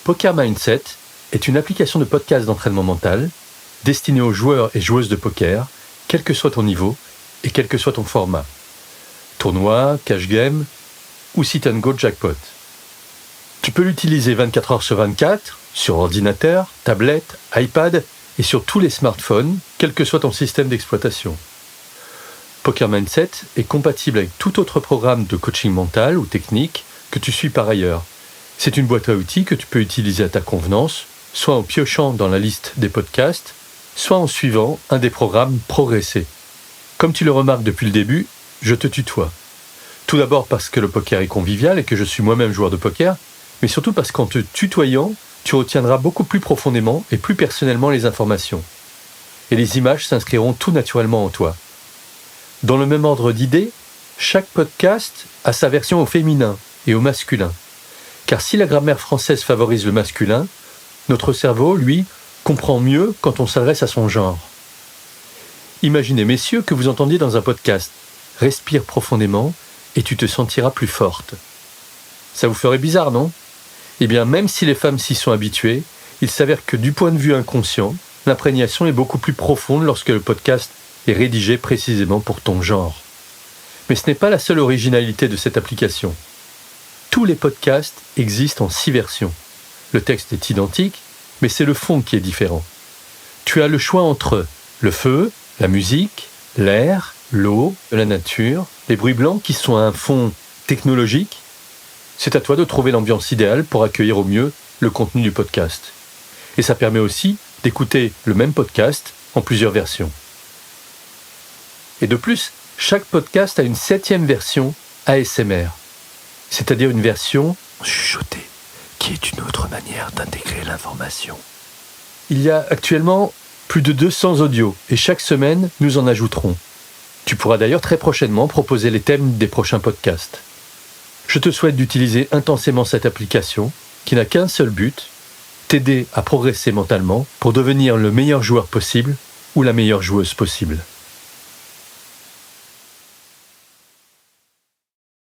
Poker Mindset est une application de podcast d'entraînement mental destinée aux joueurs et joueuses de poker, quel que soit ton niveau et quel que soit ton format. Tournoi, cash game ou sit and go jackpot. Tu peux l'utiliser 24 heures sur 24 sur ordinateur, tablette, iPad et sur tous les smartphones, quel que soit ton système d'exploitation. Poker Mindset est compatible avec tout autre programme de coaching mental ou technique que tu suis par ailleurs. C'est une boîte à outils que tu peux utiliser à ta convenance, soit en piochant dans la liste des podcasts, soit en suivant un des programmes progressés. Comme tu le remarques depuis le début, je te tutoie. Tout d'abord parce que le poker est convivial et que je suis moi-même joueur de poker, mais surtout parce qu'en te tutoyant, tu retiendras beaucoup plus profondément et plus personnellement les informations. Et les images s'inscriront tout naturellement en toi. Dans le même ordre d'idées, chaque podcast a sa version au féminin et au masculin. Car si la grammaire française favorise le masculin, notre cerveau, lui, comprend mieux quand on s'adresse à son genre. Imaginez, messieurs, que vous entendiez dans un podcast « Respire profondément et tu te sentiras plus forte ». Ça vous ferait bizarre, non ? Eh bien, même si les femmes s'y sont habituées, il s'avère que du point de vue inconscient, l'imprégnation est beaucoup plus profonde lorsque le podcast est rédigé précisément pour ton genre. Mais ce n'est pas la seule originalité de cette application. Tous les podcasts existent en 6 versions. Le texte est identique, mais c'est le fond qui est différent. Tu as le choix entre le feu, la musique, l'air, l'eau, la nature, les bruits blancs qui sont à un fond technologique. C'est à toi de trouver l'ambiance idéale pour accueillir au mieux le contenu du podcast. Et ça permet aussi d'écouter le même podcast en plusieurs versions. Et de plus, chaque podcast a une 7e version ASMR. C'est-à-dire une version chuchotée, qui est une autre manière d'intégrer l'information. Il y a actuellement plus de 200 audios, et chaque semaine, nous en ajouterons. Tu pourras d'ailleurs très prochainement proposer les thèmes des prochains podcasts. Je te souhaite d'utiliser intensément cette application, qui n'a qu'un seul but, t'aider à progresser mentalement pour devenir le meilleur joueur possible ou la meilleure joueuse possible.